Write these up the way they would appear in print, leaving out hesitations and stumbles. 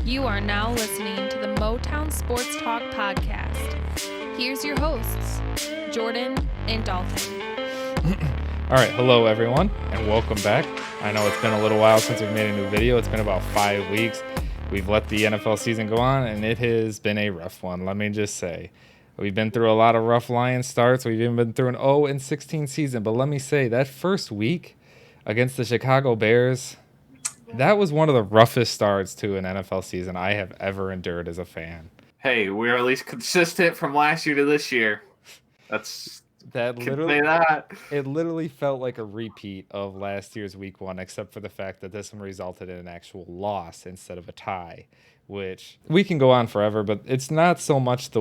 You are now listening to the Motown Sports Talk podcast. Here's your hosts, Jordan and Dalton. All right, hello everyone, and welcome back. I know it's been a little while since we've made a new video. It's been about 5 weeks. We've let the NFL season go on, and it has been a rough one. Let me just say, we've been through a lot of rough Lions starts. We've even been through an 0-16 season. But let me say, that first week against the Chicago Bears, that was one of the roughest starts to an NFL season I have ever endured as a fan. Hey, we're at least consistent from last year to this year. It literally felt like a repeat of last year's week one, except for the fact that this one resulted in an actual loss instead of a tie, which we can go on forever, but it's not so much the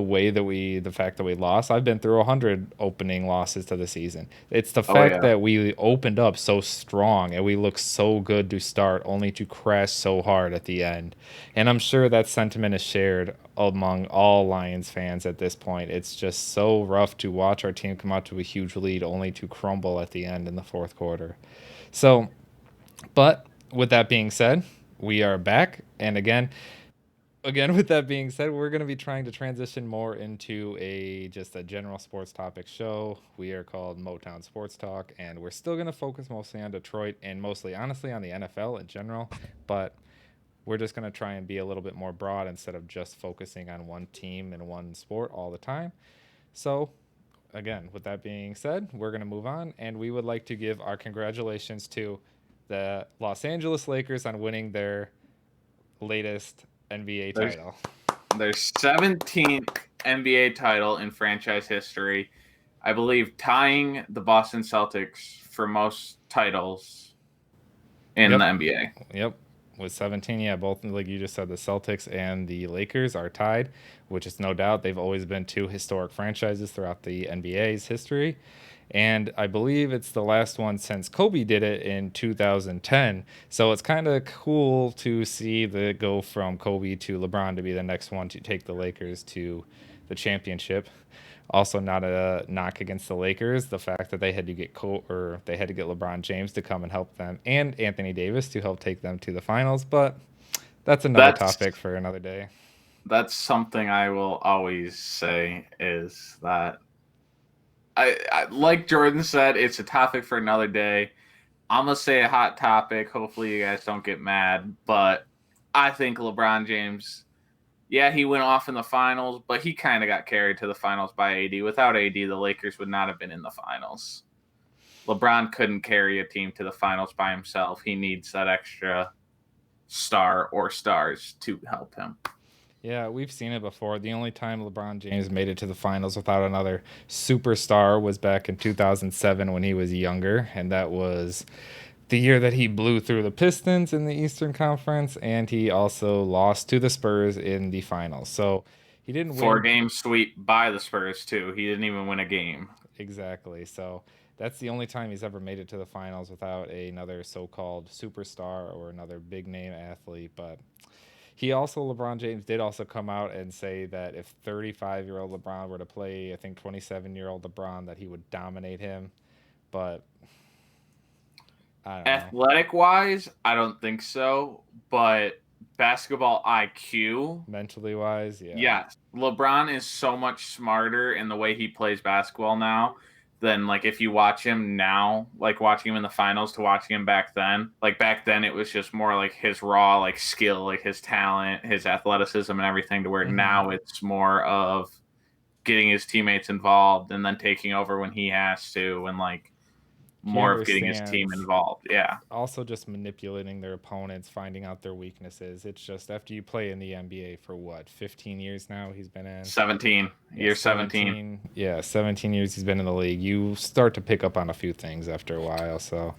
fact that we lost. I've been through 100 opening losses to the season. It's the fact that we opened up so strong and we looked so good to start, only to crash so hard at the end. And I'm sure that sentiment is shared among all Lions fans at this point. It's just so rough to watch our team come out to a huge lead only to crumble at the end in the fourth quarter. So, but with that being said, we are back. And again, with that being said, we're going to be trying to transition more into just a general sports topic show. We are called Motown Sports Talk, and we're still going to focus mostly on Detroit and mostly, honestly, on the NFL in general. But we're just going to try and be a little bit more broad instead of just focusing on one team and one sport all the time. So, again, with that being said, we're going to move on, and we would like to give our congratulations to the Los Angeles Lakers on winning their latest NBA title. Their 17th NBA title in franchise history. I believe tying the Boston Celtics for most titles in the NBA. Yep. With 17, both, like you just said, the Celtics and the Lakers are tied, which is no doubt. They've always been two historic franchises throughout the NBA's history. And I believe it's the last one since Kobe did it in 2010. So it's kind of cool to see the go from Kobe to LeBron to be the next one to take the Lakers to the championship. Also, not a knock against the Lakers, the fact that they had to get LeBron James to come and help them, and Anthony Davis to help take them to the finals. But that's another topic for another day. That's something I will always say is that I like Jordan said, it's a topic for another day. I'm gonna say a hot topic. Hopefully, you guys don't get mad, but I think LeBron James. Yeah, he went off in the finals, but he kind of got carried to the finals by AD. Without AD, the Lakers would not have been in the finals. LeBron couldn't carry a team to the finals by himself. He needs that extra star or stars to help him. Yeah, we've seen it before. The only time LeBron James made it to the finals without another superstar was back in 2007 when he was younger, and that was the year that he blew through the Pistons in the Eastern Conference, and he also lost to the Spurs in the finals. So he didn't win. 4-game sweep by the Spurs, too. He didn't even win a game. Exactly. So that's the only time he's ever made it to the finals without another so-called superstar or another big-name athlete. But LeBron James did also come out and say that if 35-year-old LeBron were to play, I think 27-year-old LeBron, that he would dominate him. But athletic-wise, I don't think so, but basketball IQ, mentally-wise, yeah. Yes, LeBron is so much smarter in the way he plays basketball now than like if you watch him now, like watching him in the finals to watching him back then. Like back then, it was just more like his raw like skill, like his talent, his athleticism, and everything. To where now it's more of getting his teammates involved and then taking over when he has to, and like more of getting his team involved. Yeah. Also just manipulating their opponents, finding out their weaknesses. It's just after you play in the NBA for 15 years now he's been in? 17. Year 17. Yeah, 17 years he's been in the league. You start to pick up on a few things after a while. So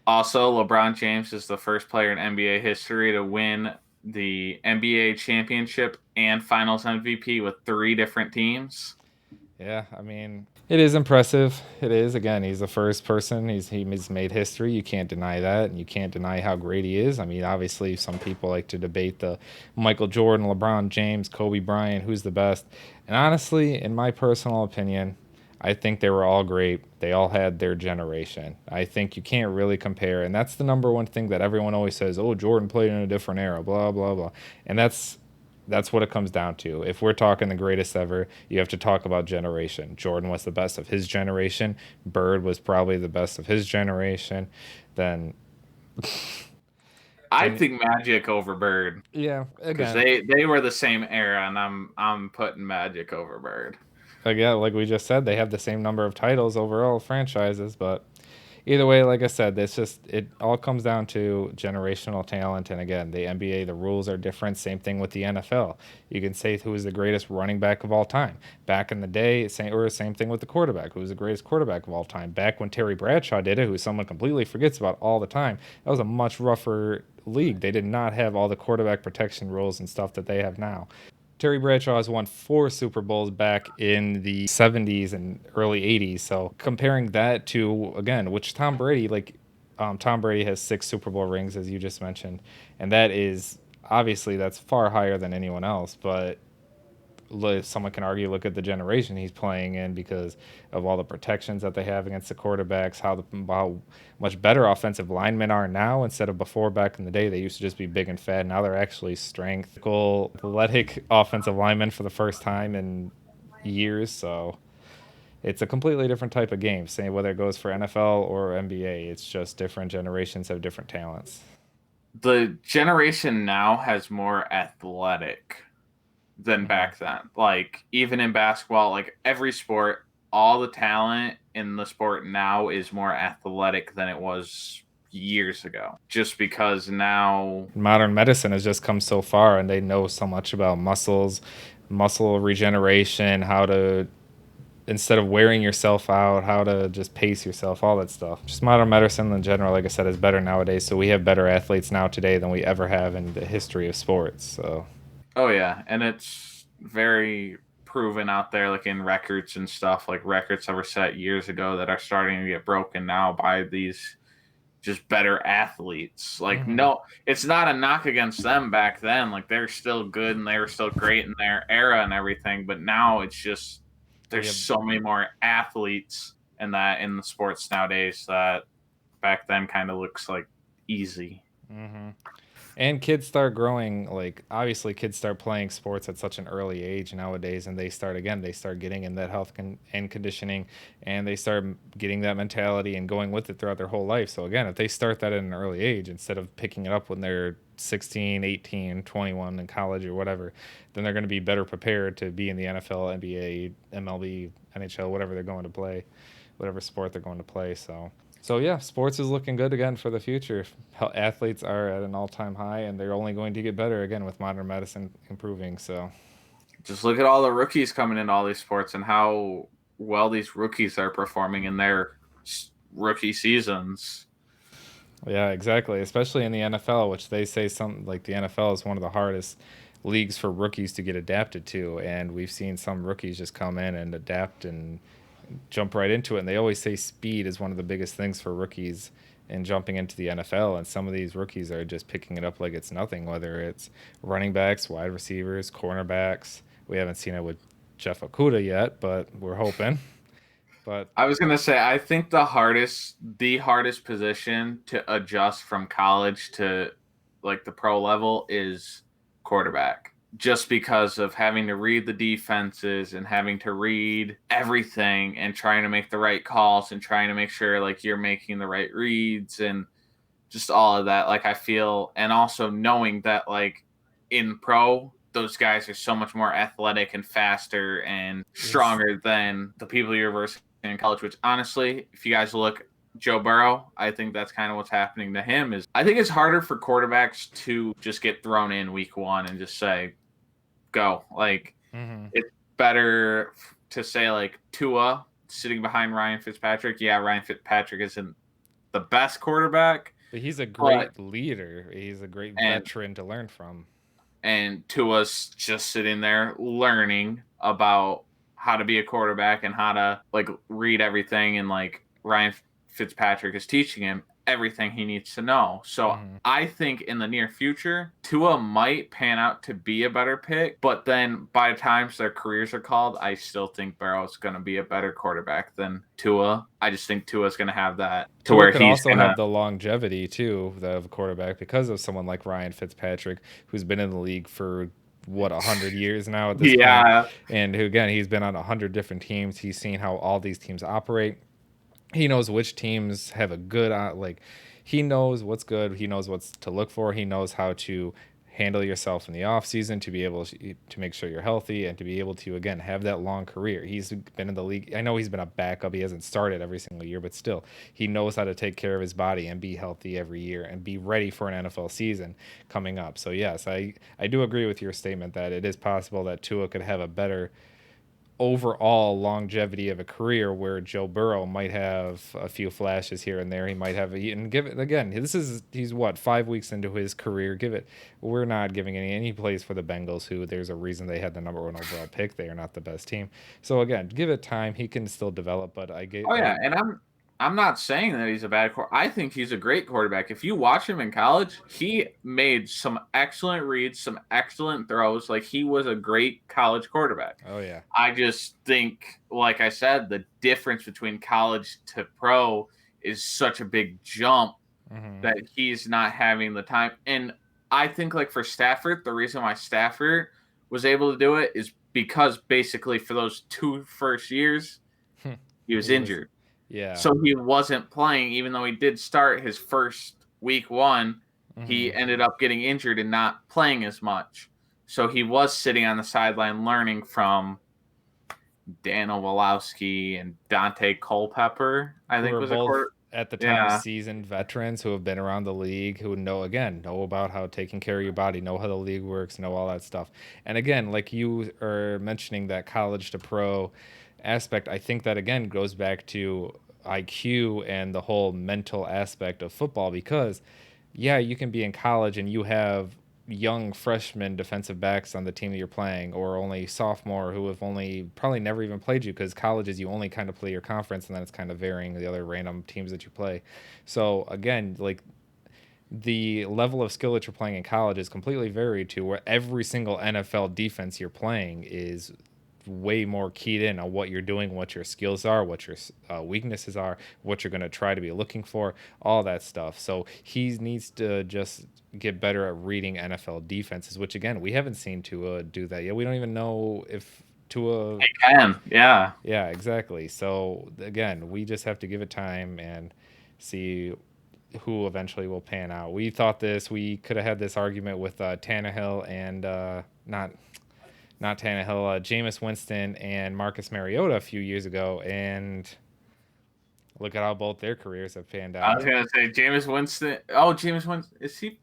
also, LeBron James is the first player in NBA history to win the NBA championship and finals MVP with 3 different teams. Yeah, I mean, it is impressive. It is. Again, he's the first person. He's made history. You can't deny that, and you can't deny how great he is. I mean, obviously, some people like to debate the Michael Jordan, LeBron James, Kobe Bryant, who's the best. And honestly, in my personal opinion, I think they were all great. They all had their generation. I think you can't really compare, and that's the number one thing that everyone always says, "Oh, Jordan played in a different era, blah blah blah." And that's what it comes down to. If we're talking the greatest ever, you have to talk about generation. Jordan was the best of his generation. Bird was probably the best of his generation. Then I then think Magic over Bird yeah, because again, they were the same era, and I'm putting Magic over Bird. again, like we just said, they have the same number of titles overall franchises, but either way, like I said, it's just it all comes down to generational talent. And again, the NBA, the rules are different. Same thing with the NFL. You can say who is the greatest running back of all time. Back in the day, same thing with the quarterback. Who was the greatest quarterback of all time? Back when Terry Bradshaw did it, who someone completely forgets about all the time, that was a much rougher league. They did not have all the quarterback protection rules and stuff that they have now. Terry Bradshaw has won 4 Super Bowls back in the 70s and early 80s. So comparing that to, again, which Tom Brady, Tom Brady has 6 Super Bowl rings, as you just mentioned. And that is, obviously, that's far higher than anyone else. But someone can argue, look at the generation he's playing in because of all the protections that they have against the quarterbacks, how much better offensive linemen are now instead of before. Back in the day, they used to just be big and fat. Now they're actually strength, athletic offensive linemen for the first time in years. So it's a completely different type of game. Say whether it goes for NFL or NBA, it's just different generations have different talents. The generation now has more athletic than Hmm. back then. Like even in basketball, like every sport, all the talent in the sport now is more athletic than it was years ago. Just because now, Modern medicine has just come so far, and they know so much about muscle regeneration, how to instead of wearing yourself out, how to just pace yourself, all that stuff. Just modern medicine in general, like I said, is better nowadays. So we have better athletes now today than we ever have in the history of sports. So oh yeah, and it's very proven out there, like in records and stuff. Like records that were set years ago that are starting to get broken now by these just better athletes. Like, hmm no, it's not a knock against them back then. Like, they're still good and they were still great in their era and everything. But now it's just we there's have. so many more athletes in the sports nowadays that back then kind of looks like easy. hmm And kids start growing, like obviously kids start playing sports at such an early age nowadays, and they start getting in that and conditioning, and they start getting that mentality and going with it throughout their whole life. So again, if they start that at an early age instead of picking it up when they're 16, 18, 21 in college or whatever, then they're going to be better prepared to be in the NFL, NBA, MLB, NHL, whatever they're going to play, whatever sport they're going to play. So yeah, sports is looking good again for the future. Athletes are at an all-time high, and they're only going to get better again with modern medicine improving. So Just look at all the rookies coming into all these sports and how well these rookies are performing in their rookie seasons. yeah, exactly. Especially in the NFL, which they say something like the NFL is one of the hardest leagues for rookies to get adapted to, and we've seen some rookies just come in and adapt and jump right into it. And they always say speed is one of the biggest things for rookies in jumping into the NFL. And some of these rookies are just picking it up like it's nothing, whether it's running backs, wide receivers, cornerbacks. We haven't seen it with Jeff Okuda yet, but we're hoping. But I was gonna say, I think the hardest position to adjust from college to like the pro level is quarterback. Just because of having to read the defenses and having to read everything and trying to make the right calls and trying to make sure like you're making the right reads and just all of that. Like I feel, and also knowing that like in pro, those guys are so much more athletic and faster and it's stronger than the people you're versing in college. Which honestly, if you guys look Joe Burrow, I think that's kind of what's happening to him. Is I think it's harder for quarterbacks to just get thrown in week one and just say go. Like mhm. it's better to say like Tua sitting behind Ryan Fitzpatrick. Yeah, Ryan Fitzpatrick isn't the best quarterback, But he's a but great leader. He's a great and veteran to learn from. Tua's just sitting there learning about how to be a quarterback and how to like read everything and like Ryan Fitzpatrick is teaching him everything he needs to know. So Mm-hmm. I think in the near future, Tua might pan out to be a better pick, but then by the time their careers are called, I still think Burrow's going to be a better quarterback than Tua. I just think Tua's going to have that to Tua where could he's also going to. have the longevity too of a quarterback because of someone like Ryan Fitzpatrick, who's been in the league for 100 years now at this point, Yeah. and who again he's been on 100 different teams. He's seen how all these teams operate. He knows which teams have a good he knows what's good, he knows what's to look for, he knows how to handle yourself in the off season to be able to make sure you're healthy and to be able to again have that long career. He's been in the league. I know he's been a backup, he hasn't started every single year, but still he knows how to take care of his body and be healthy every year and be ready for an NFL season coming up. So yes, I do agree with your statement that it is possible that Tua could have a better overall longevity of a career where Joe Burrow might have a few flashes here and there. He might have and give it again. He's what 5 weeks into his career. We're not giving any plays for the Bengals, who there's a reason they had the number 1 overall pick. They are not the best team. So again, give it time. He can still develop. But Oh yeah, and I'm not saying that he's a bad quarterback. I think he's a great quarterback. If you watch him in college, he made some excellent reads, some excellent throws. Like, he was a great college quarterback. Oh yeah. I just think, like I said, the difference between college to pro is such a big jump that he's not having the time. And I think, like, for Stafford, the reason why Stafford was able to do it is because basically for those 2 first years, he was injured. Yeah. So he wasn't playing, even though he did start his first week 1. He ended up getting injured and not playing as much. So he was sitting on the sideline learning from Dan Owalowski and Dante Culpepper, I think was a quarter. At the time seasoned veterans who have been around the league, who know about how taking care of your body, know how the league works, know all that stuff. And again, like you are mentioning that college to pro aspect, I think that again goes back to IQ and the whole mental aspect of football, because you can be in college and you have young freshman defensive backs on the team that you're playing, or only sophomore who have only probably never even played you, because colleges you only kind of play your conference and then it's kind of varying the other random teams that you play. So again, like, the level of skill that you're playing in college is completely varied to where every single NFL defense you're playing is way more keyed in on what you're doing, what your skills are, what your weaknesses are, what you're going to try to be looking for, all that stuff. So he needs to just get better at reading NFL defenses, which again, we haven't seen Tua do that yet. We don't even know if Tua can. Yeah, exactly. So again, we just have to give it time and see who eventually will pan out. We could have had this argument with Tannehill and not Tannehill, Jameis Winston and Marcus Mariota a few years ago, and look at how both their careers have panned out. I was gonna say Jameis Winston. Oh, Jameis Winston, is he?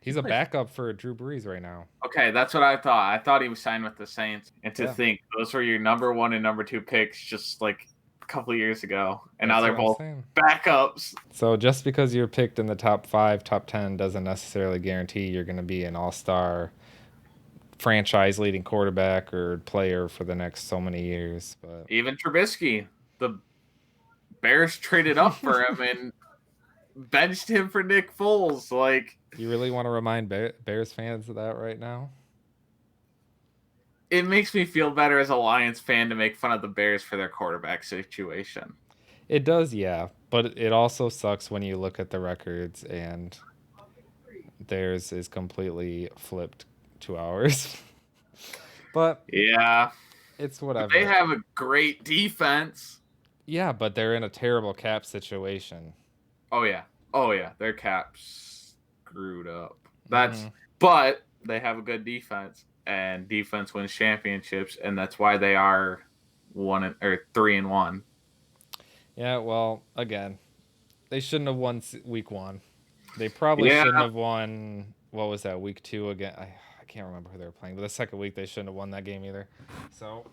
He's a backup for Drew Brees right now. Okay, that's what I thought. I thought he was signed with the Saints, and to think those were your number 1 and number 2 picks just like a couple of years ago, and now they're both backups. So just because you're picked in the top 5, top 10 doesn't necessarily guarantee you're going to be an all-star franchise leading quarterback or player for the next so many years. But even Trubisky, the Bears traded up for him and benched him for Nick Foles. Like, you really want to remind Bears fans of that right now? It makes me feel better as a Lions fan to make fun of the Bears for their quarterback situation. It does, yeah, but it also sucks when you look at the records and theirs is completely flipped to ours. But yeah, it's whatever. They have a great defense. Yeah, but they're in a terrible cap situation. Oh yeah, their cap's screwed up. But they have a good defense, and defense wins championships, and that's why they are 3-1. Yeah, well, again, they shouldn't have won week 1. They probably shouldn't have won. What was that, week 2 again? I can't remember who they were playing, but the second week they shouldn't have won that game either. So,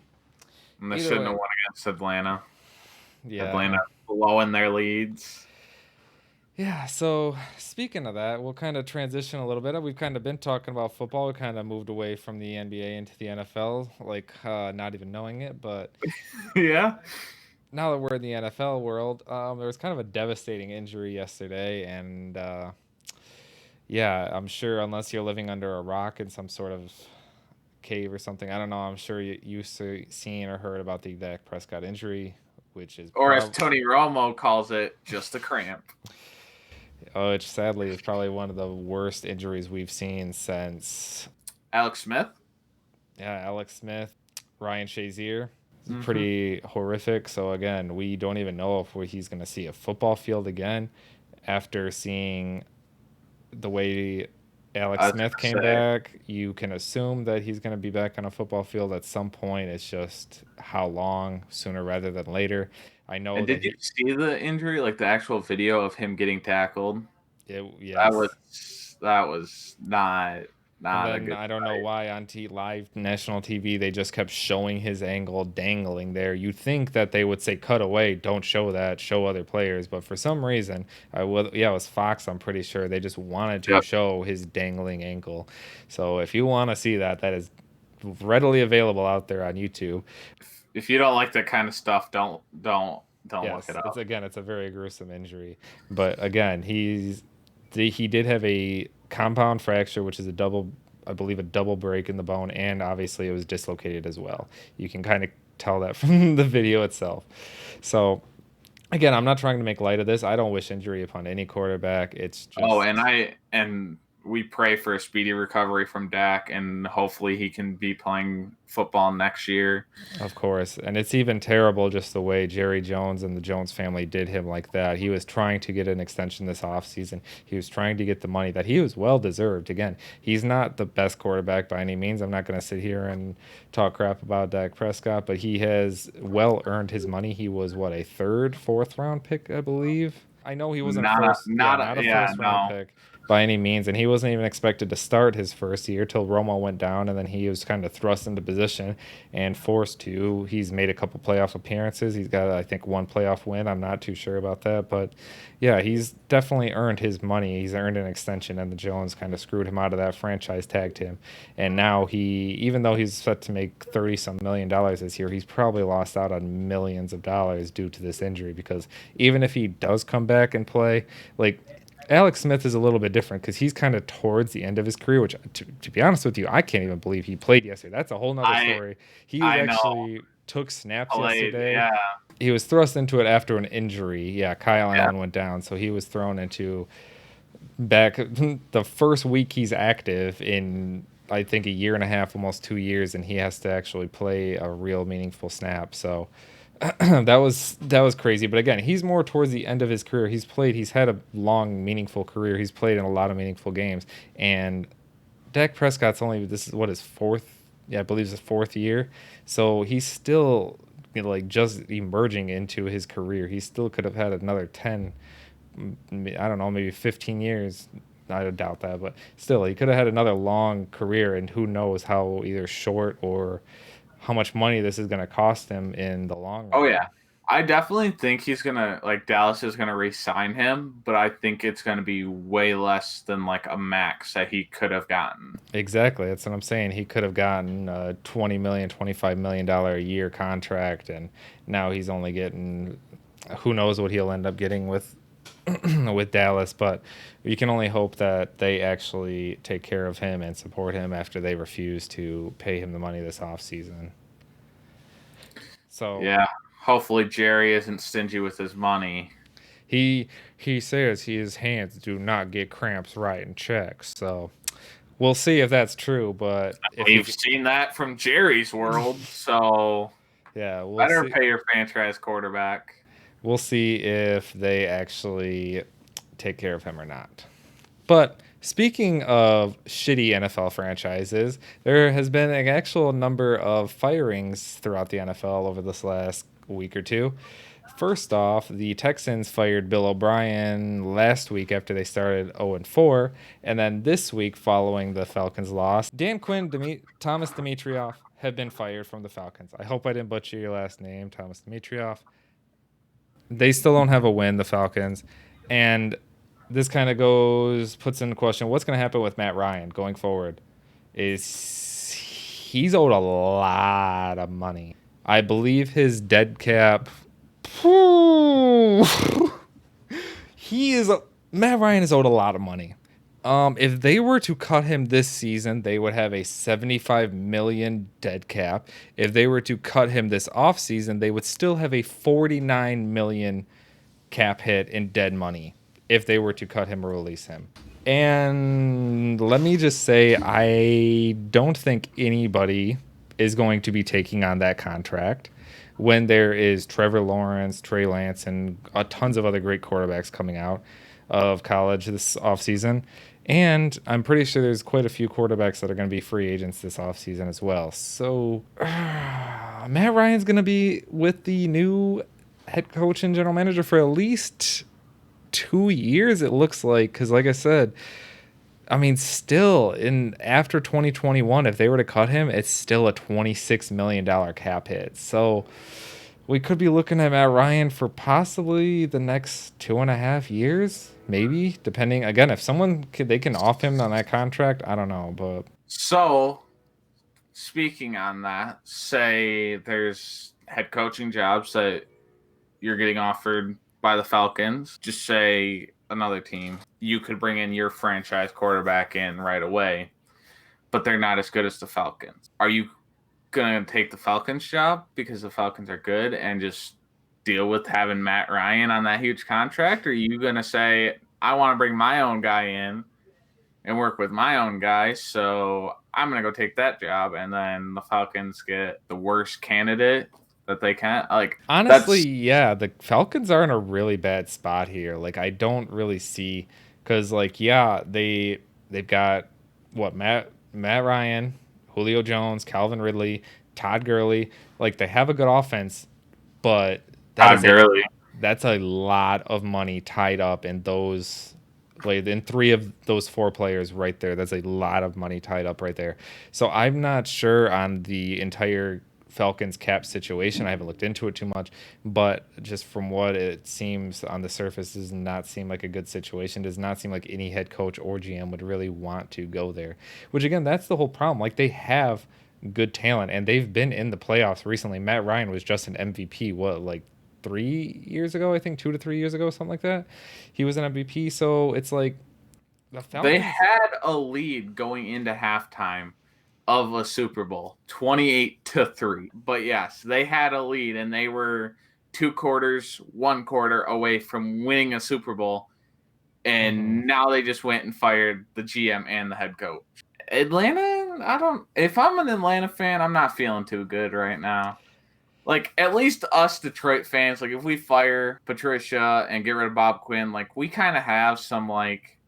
and they shouldn't have won against Atlanta. Yeah, Atlanta blowing their leads. Yeah, so speaking of that, we'll kind of transition a little bit. We've kind of been talking about football. We kind of moved away from the NBA into the NFL, like not even knowing it, but yeah. now that we're in the NFL world, there was kind of a devastating injury yesterday, and yeah, I'm sure unless you're living under a rock in some sort of cave or something, I don't know. I'm sure you've seen or heard about the Dak Prescott injury, which is Or as Tony Romo calls it, just a cramp. which sadly is probably one of the worst injuries we've seen since Alex Smith. Yeah, Alex Smith, Ryan Shazier. It's Mm-hmm. pretty horrific. So again, we don't even know if he's going to see a football field again after seeing the way Alex Smith came back. You can assume that he's going to be back on a football field at some point. It's just how long, sooner rather than later. I know And that did you see the injury, like the actual video of him getting tackled? yes. That was not And a then good I don't know fight. why on live national TV they just kept showing his ankle dangling there. You'd think that they would say cut away, don't show that, show other players, but for some reason, it was Fox. I'm pretty sure they just wanted to show his dangling ankle. So if you want to see that, that is readily available out there on YouTube. If you don't like that kind of stuff, don't look it up. It's a very gruesome injury, but again, he did have a compound fracture, which is I believe a double break in the bone, and obviously it was dislocated as well. You can kind of tell that from the video itself. So again, I'm not trying to make light of this. I don't wish injury upon any quarterback. It's just and we pray for a speedy recovery from Dak, and hopefully he can be playing football next year. Of course. And it's even terrible just the way Jerry Jones and the Jones family did him like that. He was trying to get an extension this offseason. He was trying to get the money that he was well deserved. Again, he's not the best quarterback by any means. I'm not going to sit here and talk crap about Dak Prescott, but he has well earned his money. He was, a third, fourth round pick, I believe. I know he wasn't Not a first round pick by any means, and he wasn't even expected to start his first year till Romo went down, and then he was kind of thrust into position and forced to. He's made a couple playoff appearances. He's got, I think, one playoff win. I'm not too sure about that, but yeah, he's definitely earned his money. He's earned an extension, and the Jones kind of screwed him out of that franchise, tagged him, and now even though he's set to make $30-some million this year, he's probably lost out on millions of dollars due to this injury, because even if he does come back and play, like, Alex Smith is a little bit different because he's kind of towards the end of his career, which, to be honest with you, I can't even believe he played yesterday. That's a whole nother story. He actually took snaps yesterday. Yeah. He was thrust into it after an injury. Yeah, Kyle Allen went down, so he was thrown into back the first week he's active in, I think, a year and a half, almost 2 years, and he has to actually play a real meaningful snap. So that was crazy. But again, he's more towards the end of his career. He's had a long, meaningful career. He's played in a lot of meaningful games. And Dak Prescott's this is what, his fourth, I believe his fourth year. So he's still, just emerging into his career. He still could have had another 10, I don't know, maybe 15 years. I doubt that, but still, he could have had another long career, and who knows how either short or how much money this is going to cost him in the long run. Oh, yeah. I definitely think he's going to, Dallas is going to re-sign him, but I think it's going to be way less than, a max that he could have gotten. Exactly. That's what I'm saying. He could have gotten a $20 million, $25 million a year contract, and now he's only getting, who knows what he'll end up getting with Dallas, but you can only hope that they actually take care of him and support him after they refuse to pay him the money this offseason. So yeah, hopefully Jerry isn't stingy with his money. He says his hands do not get cramps writing checks, so we'll see if that's true. But we've seen that from Jerry's world, so yeah, we'll better pay your franchise quarterback. We'll see if they actually take care of him or not. But speaking of shitty NFL franchises, there has been an actual number of firings throughout the NFL over this last week or two. First off, the Texans fired Bill O'Brien last week after they started 0-4, and then this week, following the Falcons' loss, Dan Quinn, Thomas Dimitroff have been fired from the Falcons. I hope I didn't butcher your last name, Thomas Dimitroff. They still don't have a win, the Falcons, and this kind of puts into question what's going to happen with Matt Ryan going forward. He's owed a lot of money. I believe his dead cap Whew. Matt Ryan is owed a lot of money. If they were to cut him this season, they would have a $75 million dead cap. If they were to cut him this offseason, they would still have a $49 million cap hit in dead money if they were to cut him or release him. And let me just say, I don't think anybody is going to be taking on that contract when there is Trevor Lawrence, Trey Lance, and tons of other great quarterbacks coming out of college this offseason. And I'm pretty sure there's quite a few quarterbacks that are going to be free agents this offseason as well. So Matt Ryan's going to be with the new head coach and general manager for at least 2 years, it looks like. Because like I said, I mean, still, after 2021, if they were to cut him, it's still a $26 million cap hit. So we could be looking at Matt Ryan for possibly the next 2.5 years, maybe, depending. Again, if they can off him on that contract, I don't know. But so, speaking on that, say there's head coaching jobs that you're getting offered by the Falcons. Just say another team. You could bring in your franchise quarterback in right away, but they're not as good as the Falcons. Are you going to take the Falcons job because the Falcons are good and just deal with having Matt Ryan on that huge contract? Or are you going to say, I want to bring my own guy in and work with my own guy, so I'm going to go take that job, and then the Falcons get the worst candidate that they can? Like, honestly, yeah, the Falcons are in a really bad spot here. Like, I don't really see, because like, yeah, they've got Matt Ryan, Julio Jones, Calvin Ridley, Todd Gurley. Like, they have a good offense, but that's a lot of money tied up in those. Like, in 3 of those 4 players right there, that's a lot of money tied up right there. So I'm not sure on the entire Falcons cap situation. I haven't looked into it too much, but just from what it seems on the surface, does not seem like a good situation. Does not seem like any head coach or GM would really want to go there, which again, that's the whole problem. Like, they have good talent and they've been in the playoffs recently. Matt Ryan was just an MVP, like 3 years ago, I think 2 to 3 years ago, something like that. He was an MVP. So it's like the Falcons, they had a lead going into halftime of a Super Bowl, 28-3. But yes, they had a lead and they were 2 quarters, 1 quarter away from winning a Super Bowl. And now they just went and fired the GM and the head coach. Atlanta, if I'm an Atlanta fan, I'm not feeling too good right now. Like, at least us Detroit fans, like, if we fire Patricia and get rid of Bob Quinn, like, we kind of have some, like,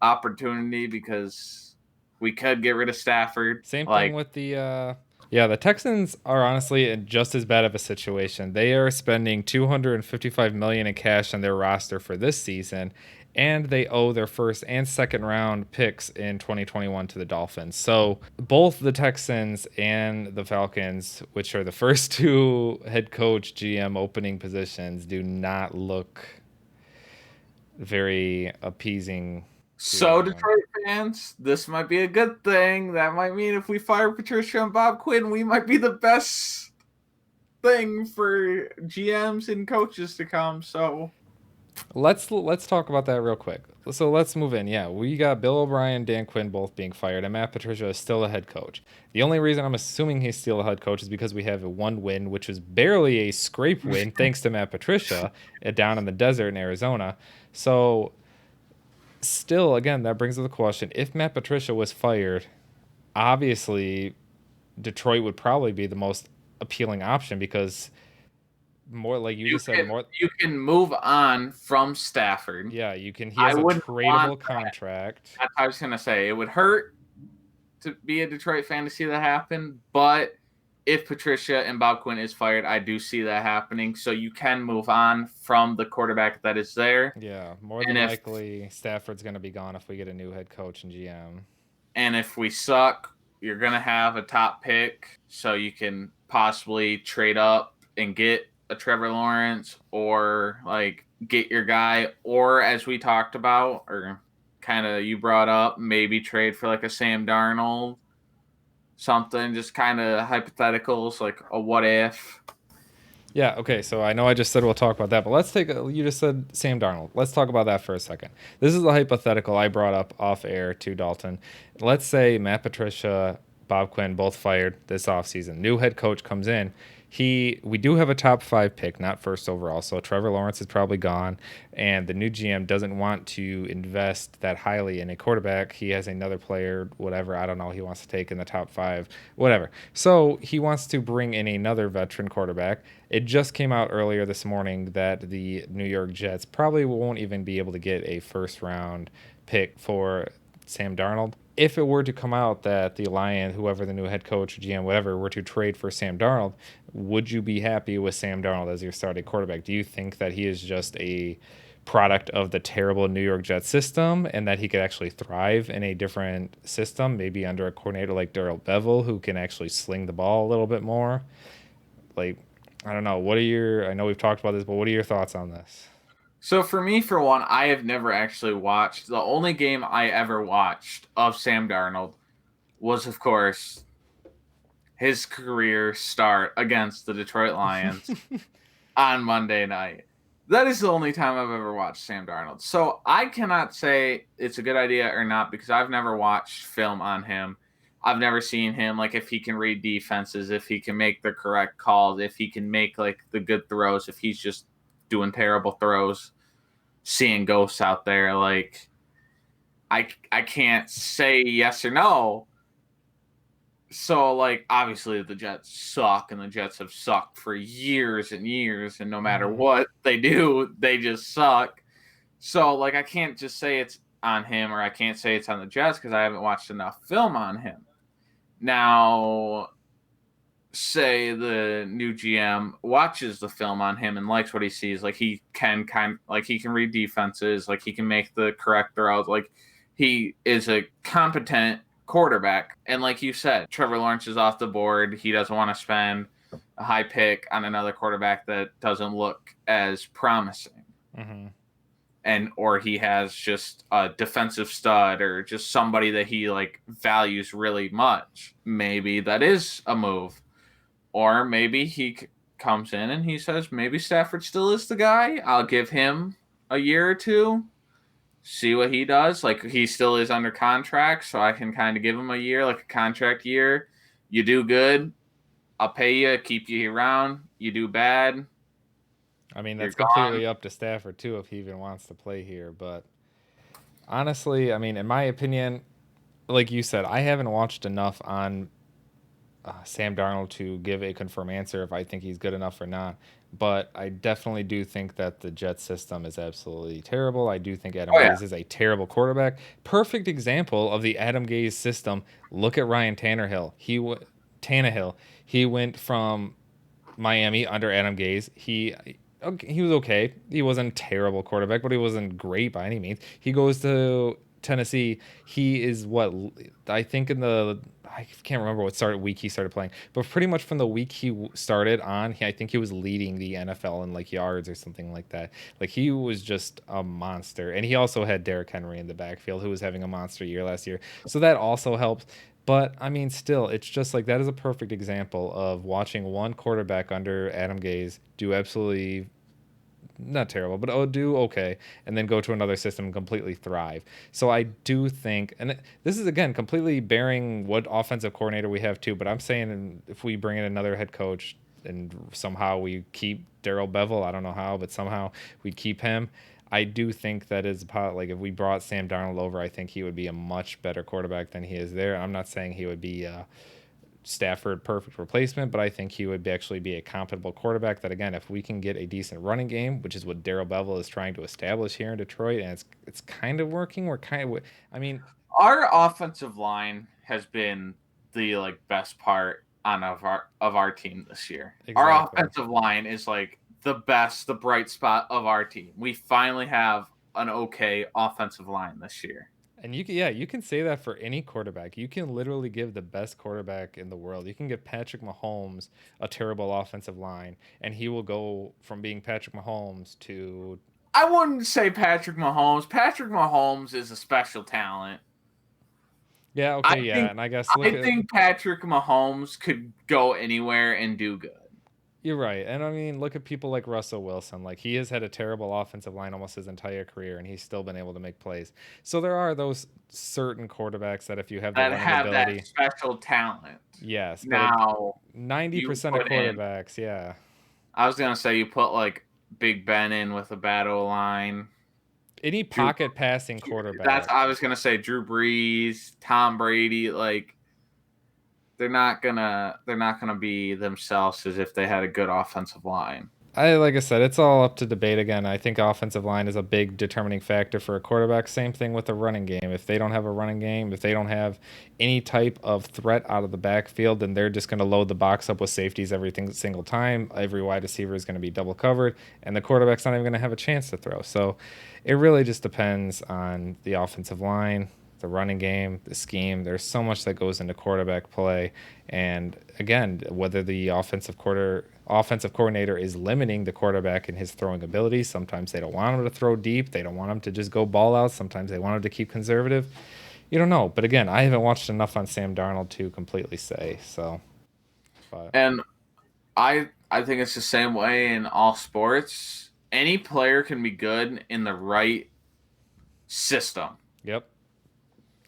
opportunity because we could get rid of Stafford. Same thing with the the Texans are honestly in just as bad of a situation. They are spending $255 million in cash on their roster for this season, and they owe their first and second round picks in 2021 to the Dolphins. So both the Texans and the Falcons, which are the first 2 head coach GM opening positions, do not look very appeasing. So, Detroit fans, this might be a good thing. That might mean if we fire Patricia and Bob Quinn, we might be the best thing for GMs and coaches to come. So let's talk about that real quick. So let's move in. Yeah, we got Bill O'Brien, Dan Quinn both being fired, and Matt Patricia is still a head coach. The only reason I'm assuming he's still a head coach is because we have 1 win, which was barely a scrape win, thanks to Matt Patricia, down in the desert in Arizona. So still, again, that brings up the question: if Matt Patricia was fired, obviously Detroit would probably be the most appealing option because more like you just said, more you can move on from Stafford. Yeah, you can. He has a tradable contract. That's what I was gonna say. It would hurt to be a Detroit fan to see that happen, but if Patricia and Bob Quinn is fired, I do see that happening. So you can move on from the quarterback that is there. Yeah, more than likely Stafford's going to be gone if we get a new head coach and GM. And if we suck, you're going to have a top pick, so you can possibly trade up and get a Trevor Lawrence or like get your guy, or as we talked about, or kind of you brought up, maybe trade for like a Sam Yeah, okay, so I know I just said we'll talk about that, but you just said Sam Darnold. Let's talk about that for a second. This is a hypothetical I brought up off air to Dalton. Let's say Matt Patricia, Bob Quinn both fired this offseason. New head coach comes in. We do have a top 5 pick, not first overall, so Trevor Lawrence is probably gone, and the new GM doesn't want to invest that highly in a quarterback. He has another player, whatever, I don't know, he wants to take in the top 5, whatever. So he wants to bring in another veteran quarterback. It just came out earlier this morning that the New York Jets probably won't even be able to get a first round pick for Sam Darnold. If it were to come out that the Lions, whoever the new head coach, GM, whatever, were to trade for Sam Darnold, would you be happy with Sam Darnold as your starting quarterback? Do you think that he is just a product of the terrible New York Jets system and that he could actually thrive in a different system, maybe under a coordinator like Darrell Bevel, who can actually sling the ball a little bit more? Like, I don't know. I know we've talked about this, but what are your thoughts on this? So for me, for one, I have never actually watched. The only game I ever watched of Sam Darnold was, of course, his career start against the Detroit Lions on Monday night. That is the only time I've ever watched Sam Darnold. So I cannot say it's a good idea or not because I've never watched film on him. I've never seen him, like, if he can read defenses, if he can make the correct calls, if he can make, like, the good throws, if he's just doing terrible throws, seeing ghosts out there. Like, I can't say yes or no. So, like, obviously the Jets suck, and the Jets have sucked for years and years, and no matter what they do, they just suck. So, like, I can't just say it's on him or I can't say it's on the Jets because I haven't watched enough film on him. Now, say the new GM watches the film on him and likes what he sees, like he can read defenses, like he can make the correct throws, like he is a competent quarterback. And like you said, Trevor Lawrence is off the board. He doesn't want to spend a high pick on another quarterback that doesn't look as promising. Mm-hmm. And or he has just a defensive stud or just somebody that he like values really much. Maybe that is a move. Or maybe he comes in and he says, maybe Stafford still is the guy. I'll give him a year or two, see what he does. Like, he still is under contract, so I can kind of give him a year, like a contract year. You do good, I'll pay you, keep you around. You do bad, I mean, you're that's gone. completely up to Stafford, too, if he even wants to play here. But honestly, I mean, in my opinion, like you said, I haven't watched enough on Sam Darnold to give a confirmed answer if I think he's good enough or not. But I definitely do think that the Jets system is absolutely terrible. I do think Adam Oh, yeah. Gase is a terrible quarterback. Perfect example of the Adam Gase system. Look at Ryan Tannehill. He went from Miami under Adam Gase. He was okay. He wasn't a terrible quarterback, but he wasn't great by any means. He goes to Tennessee. He is what I think I can't remember what week he started playing, but pretty much from the week he started on, I think he was leading the NFL in like yards or something like that. Like, he was just a monster, and he also had Derrick Henry in the backfield, who was having a monster year last year, so that also helped. But I mean, still, it's just like that is a perfect example of watching one quarterback under Adam Gase do absolutely not terrible, but do okay, and then go to another system and completely thrive. So I do think, and this is again completely bearing what offensive coordinator we have too, but I'm saying if we bring in another head coach and somehow we keep Darrell Bevel, I don't know how, but somehow we keep him. I do think that is like if we brought Sam Darnold over, I think he would be a much better quarterback than he is there. I'm not saying he would be Stafford perfect replacement, but I think he would actually be a compatible quarterback that, again, if we can get a decent running game, which is what Darrell Bevel is trying to establish here in Detroit, and it's kind of working. I mean, Our offensive line has been the like best part of our team this year. Our exactly. offensive line is like the bright spot of our team. We finally have an okay offensive line this year. And you can say that for any quarterback. You can literally give the best quarterback in the world. You can give Patrick Mahomes a terrible offensive line, and he will go from being Patrick Mahomes to. I wouldn't say Patrick Mahomes. Patrick Mahomes is a special talent. Yeah, I okay, yeah, think and I guess I think Patrick Mahomes could go anywhere and do good. You're right. And I mean, look at people like Russell Wilson. Like, he has had a terrible offensive line almost his entire career, and he's still been able to make plays. So there are those certain quarterbacks that if you have the that running have that ability, special talent. yes. But Now, 90% of quarterbacks, yeah. I was gonna say you put like Big Ben in with a bad O line. Any pocket passing quarterback. I was gonna say Drew Brees, Tom Brady, like they're not gonna be themselves as if they had a good offensive line. Like I said, it's all up to debate again. I think offensive line is a big determining factor for a quarterback. Same thing with the running game. If they don't have a running game, if they don't have any type of threat out of the backfield, then they're just going to load the box up with safeties every single time. Every wide receiver is going to be double covered, and the quarterback's not even going to have a chance to throw. So it really just depends on the offensive line, the running game, the scheme. There's so much that goes into quarterback play. And again, whether the offensive coordinator is limiting the quarterback in his throwing ability. Sometimes they don't want him to throw deep. They don't want him to just go ball out. Sometimes they want him to keep conservative. You don't know. But again, I haven't watched enough on Sam Darnold to completely say. So, and I think it's the same way in all sports. Any player can be good in the right system. Yep.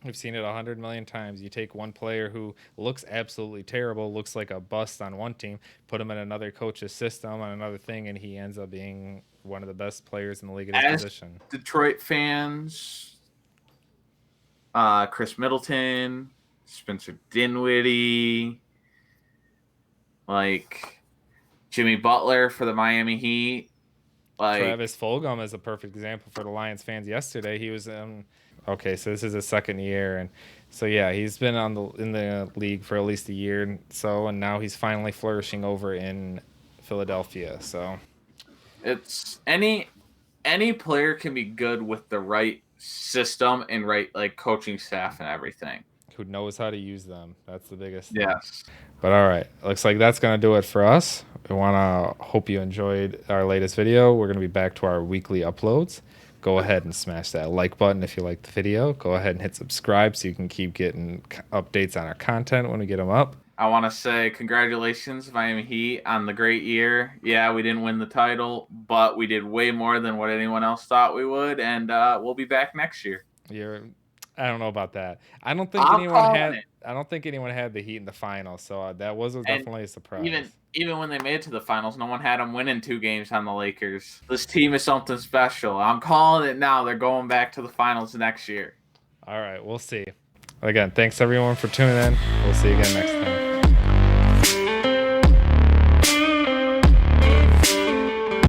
We've seen it 100 million times. You take one player who looks absolutely terrible, looks like a bust on one team, put him in another coach's system on another thing, and he ends up being one of the best players in the league at his position. Detroit fans, Chris Middleton, Spencer Dinwiddie, like Jimmy Butler for the Miami Heat. Like Travis Fulgham is a perfect example for the Lions fans yesterday. He was okay, so this is his second year, and so yeah, he's been in the league for at least a year, and now he's finally flourishing over in Philadelphia. So it's any player can be good with the right system and right like coaching staff and everything. Who knows how to use them? That's the biggest thing. Yes. But all right, looks like that's gonna do it for us. We hope you enjoyed our latest video. We're gonna be back to our weekly uploads. Go ahead and smash that like button if you like the video. Go ahead and hit subscribe so you can keep getting updates on our content when we get them up. I want to say congratulations, Miami Heat, on the great year. Yeah, we didn't win the title, but we did way more than what anyone else thought we would, and we'll be back next year. I don't know about that. I don't think anyone had the Heat in the finals, so that was definitely a surprise. Even when they made it to the finals, no one had them winning 2 games on the Lakers. This team is something special. I'm calling it now. They're going back to the finals next year. All right, we'll see. Again, thanks everyone for tuning in. We'll see you again next time.